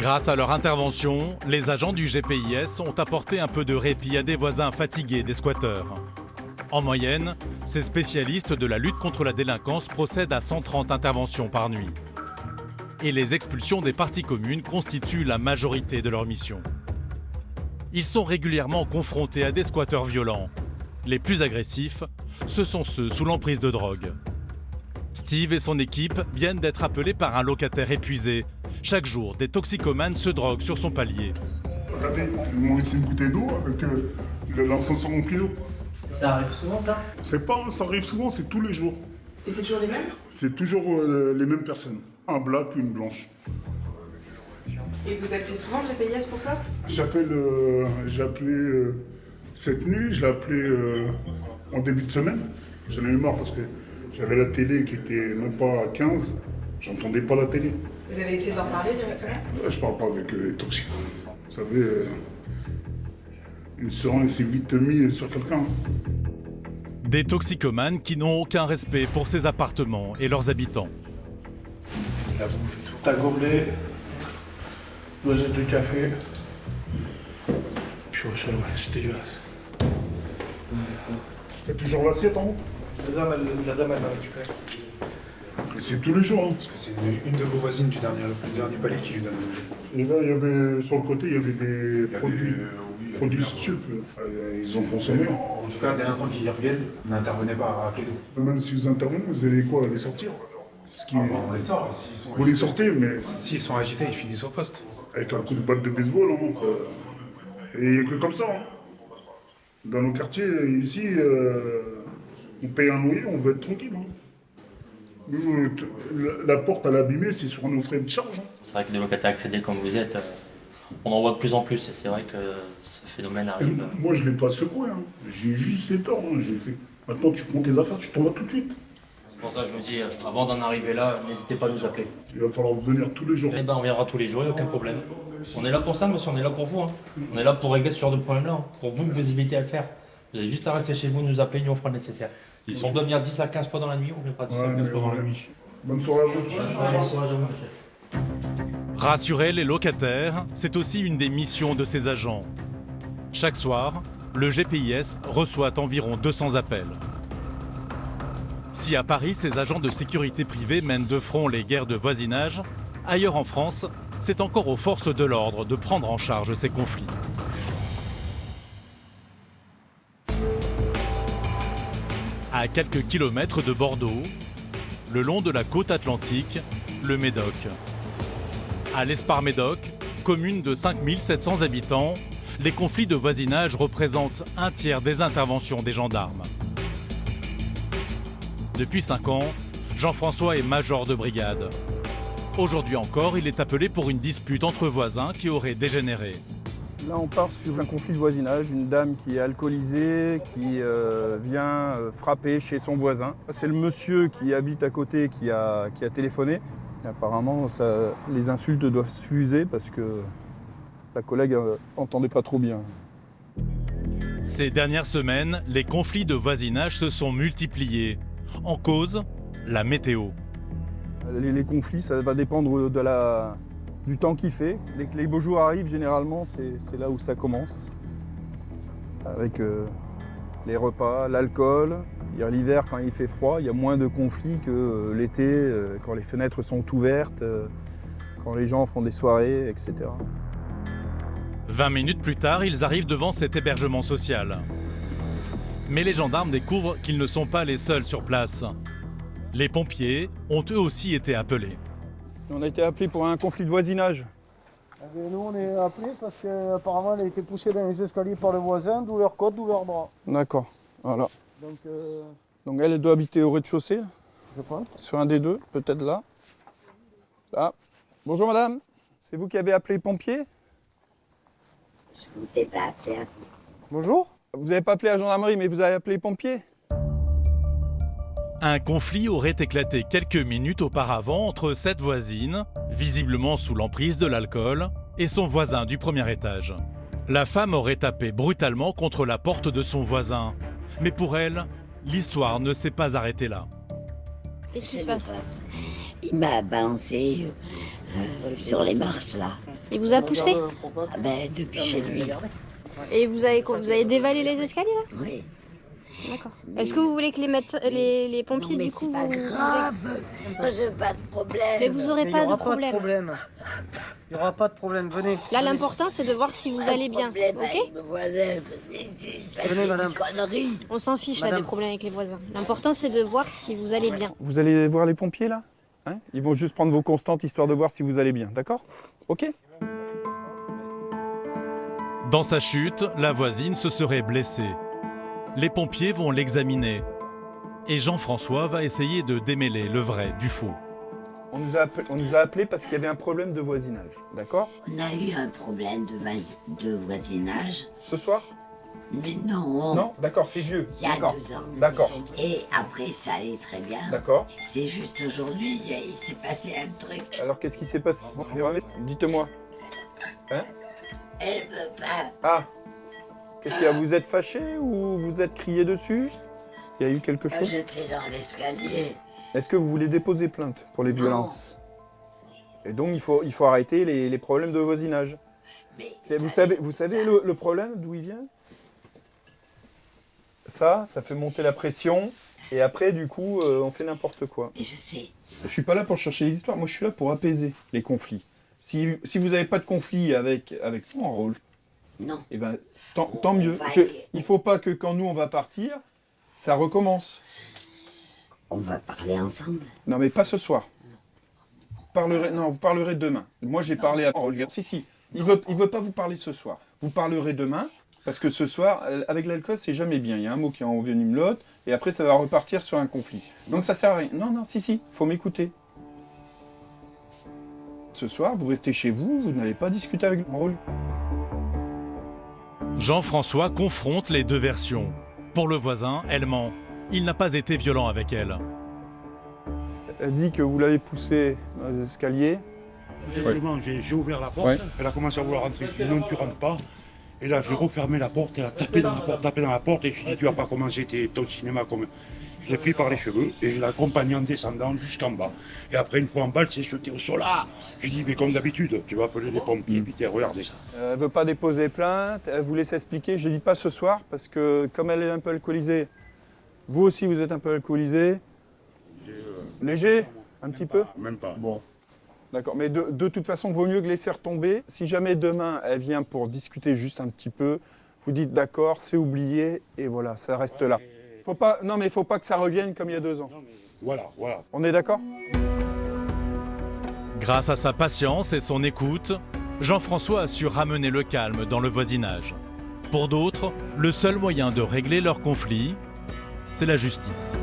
Grâce à leur intervention, les agents du GPIS ont apporté un peu de répit à des voisins fatigués des squatteurs. En moyenne, ces spécialistes de la lutte contre la délinquance procèdent à 130 interventions par nuit. Et les expulsions des parties communes constituent la majorité de leur mission. Ils sont régulièrement confrontés à des squatteurs violents. Les plus agressifs, ce sont ceux sous l'emprise de drogue. Steve et son équipe viennent d'être appelés par un locataire épuisé. Chaque jour, des toxicomanes se droguent sur son palier. Regardez, ils m'ont laissé une bouteille d'eau avec l'ascenseur rempli d'eau. Ça arrive souvent, ça? Ça arrive souvent, c'est tous les jours. Et c'est toujours les mêmes? C'est toujours les mêmes personnes. Un black, une blanche. Et vous appelez souvent le GPIS pour ça? J'ai appelé cette nuit, je l'ai appelé en début de semaine. J'en ai eu marre parce que j'avais la télé qui était même pas à 15. J'entendais pas la télé. Vous avez essayé de leur parler directement? Je parle pas avec les toxiques. Vous savez, une seringue s'est vite mis sur quelqu'un. Des toxicomanes qui n'ont aucun respect pour ces appartements et leurs habitants. La bouffe, tout à gobelet, dosette de café. Puis au sol, ouais, c'est dégueulasse. T'as toujours l'assiette en haut? La dame, elle m'a récupéré. Et c'est tous les jours. Hein. Parce que c'est une de vos voisines du dernier palier qui lui donne. Et là, il y avait, sur le côté, il y avait des produits, oui, produits sup. Ils ont consommé. En tout cas, dès l'instant qu'ils reviennent, n'intervenez pas à rappeler-nous. Même si vous intervenez, vous allez quoi? Les sortir? On les sort. S'ils sont Vous les sortez, mais S'ils sont agités, ils finissent au poste. avec un coup de batte de baseball. Hein, et il n'y a que comme ça. Hein. Dans nos quartiers, ici, on paye un loyer, on veut être tranquille. Hein. Nous, la porte à l'abîmer, c'est sur nos frais de charge. Hein. C'est vrai que des locataires accédés comme vous êtes, on en voit de plus en plus et c'est vrai que ce phénomène arrive. Moi, je ne l'ai pas secoué. Hein. J'ai juste fait peur. Hein. J'ai fait. Maintenant, tu prends tes affaires, tu t'en vas tout de suite. C'est pour ça que je me dis, avant d'en arriver là, n'hésitez pas à nous appeler. Il va falloir venir tous les jours. Eh ben, on viendra tous les jours, il n'y a aucun problème. On est là pour ça, monsieur, on est là pour vous. Hein. On est là pour régler ce genre de problème-là. Hein. Pour vous, vous évitez à le faire. Vous avez juste à rester chez vous, nous appeler, nous on fera le nécessaire. Si on doit venir 10 à 15 fois dans la nuit, on viendra 10 à 15 fois dans la nuit. Bonne soirée à vous. Bon courage à vous, monsieur. Rassurer les locataires, c'est aussi une des missions de ces agents. Chaque soir, le GPIS reçoit environ 200 appels. Si à Paris, ces agents de sécurité privée mènent de front les guerres de voisinage, ailleurs en France, c'est encore aux forces de l'ordre de prendre en charge ces conflits. À quelques kilomètres de Bordeaux, le long de la côte atlantique, le Médoc. À l'Espar-Médoc, commune de 5700 habitants, les conflits de voisinage représentent un tiers des interventions des gendarmes. Depuis 5 ans, Jean-François est major de brigade. Aujourd'hui encore, il est appelé pour une dispute entre voisins qui aurait dégénéré. Là, on part sur un conflit de voisinage, une dame qui est alcoolisée, qui vient frapper chez son voisin. C'est le monsieur qui habite à côté qui a téléphoné. Et apparemment, les insultes doivent s'user parce que la collègue n'entendait pas trop bien. Ces dernières semaines, les conflits de voisinage se sont multipliés. En cause, la météo. Les conflits, ça va dépendre du temps qu'il fait. Dès que les beaux jours arrivent, généralement, c'est là où ça commence. Avec les repas, l'alcool. L'hiver, quand il fait froid, il y a moins de conflits que l'été, quand les fenêtres sont ouvertes, quand les gens font des soirées, etc. 20 minutes plus tard, ils arrivent devant cet hébergement social. Mais les gendarmes découvrent qu'ils ne sont pas les seuls sur place. Les pompiers ont eux aussi été appelés. On a été appelés pour un conflit de voisinage. Nous, on est appelés parce qu'apparemment, elle a été poussée dans les escaliers par le voisin, d'où leur côte, d'où leur bras. D'accord, voilà. Donc elle doit habiter au rez-de-chaussée, je pense. sur un des deux, peut-être là. Là. Bonjour madame, c'est vous qui avez appelé les pompiers? Je ne vous ai pas appelé à vous. Bonjour. Vous n'avez pas appelé la gendarmerie, mais vous avez appelé les pompiers? Un conflit aurait éclaté quelques minutes auparavant entre cette voisine, visiblement sous l'emprise de l'alcool, et son voisin du premier étage. La femme aurait tapé brutalement contre la porte de son voisin. Mais pour elle, l'histoire ne s'est pas arrêtée là. Qu'est-ce qui se passe? Il m'a balancé Sur les marches, là. Il vous a poussé? Ah ben, depuis chez lui. Et vous avez quoi? Vous avez dévalé les escaliers là? Oui. D'accord. Est-ce que vous voulez que les pompiers Non, mais du coup c'est pas vous... grave. Moi, j'ai pas de problème. Mais vous aurez Mais pas il y de aura problème. Il n'y aura pas de problème, venez. Là l'important c'est de voir si vous allez bien. Problème Ok? avec mes voisins. C'est Venez, une madame. connerie. On s'en fiche là Madame. des problèmes avec les voisins. L'important c'est de voir si vous allez bien. Vous allez voir les pompiers là, hein? Ils vont juste prendre vos constantes histoire de voir si vous allez bien, d'accord? Ok? Dans sa chute, la voisine se serait blessée. Les pompiers vont l'examiner. Et Jean-François va essayer de démêler le vrai du faux. On nous a appelé parce qu'il y avait un problème de voisinage, d'accord? On a eu un problème de voisinage. Ce soir? Mais non. Non? D'accord, c'est vieux. Il y a D'accord. 2 ans. D'accord, Et après, ça allait très bien. d'accord. C'est juste aujourd'hui, il s'est passé un truc. Alors qu'est-ce qui s'est passé? Dites-moi. Hein? Elle veut pas. Ah! Qu'est-ce qu'il y a? Vous êtes fâché ou vous êtes crié dessus? Il y a eu quelque Moi, chose? j'étais dans l'escalier. Est-ce que vous voulez déposer plainte pour les violences? Et donc il faut arrêter les problèmes de voisinage. Mais Vous ça- savez le problème d'où il vient? Ça fait monter la pression et après du coup on fait n'importe quoi. Mais je sais. Je suis pas là pour chercher les histoires, moi je suis là pour apaiser les conflits. Si vous n'avez pas de conflit avec mon rôle, Non. eh ben, tant mieux. va Il faut pas que quand nous on va partir, ça recommence. On va parler ensemble. Non mais pas ce soir. Vous parlerez demain. Moi j'ai parlé à Olga. Si. Il veut pas vous parler ce soir. Vous parlerez demain, parce que ce soir, avec l'alcool, c'est jamais bien. Il y a un mot qui envenime l'autre, et après ça va repartir sur un conflit. Donc ça sert à rien. Non, si, faut m'écouter. Ce soir, vous restez chez vous, vous n'allez pas discuter avec mon rôle. Jean-François confronte les deux versions. Pour le voisin, elle ment. Il n'a pas été violent avec elle. Elle dit que vous l'avez poussée dans les escaliers. Simplement, j'ai ouvert la porte, Ouais. elle a commencé à vouloir rentrer, je lui ai dit non, tu rentres pas. Et là, j'ai refermé la porte, elle a tapé dans la porte, et je lui ai dit, tu vas pas commencer ton cinéma comme... Je l'ai pris par les cheveux, et je l'ai accompagné en descendant jusqu'en bas. Et après, une fois en bas, elle s'est jetée au sol. Ah, je lui ai dit, mais comme d'habitude, tu vas appeler les pompiers, puis tiens, regardez ça. Elle veut pas déposer plainte, elle voulait s'expliquer. Je ne dis pas ce soir, parce que comme elle est un peu alcoolisée, vous aussi vous êtes un peu alcoolisé. Léger? Un petit peu? Même pas. Bon. D'accord, mais de toute façon, vaut mieux que laisser retomber. Si jamais demain, elle vient pour discuter juste un petit peu, vous dites d'accord, c'est oublié, et voilà, ça reste là. Faut pas que ça revienne comme il y a 2 ans. Voilà. On est d'accord? Grâce à sa patience et son écoute, Jean-François a su ramener le calme dans le voisinage. Pour d'autres, le seul moyen de régler leur conflit, c'est la justice.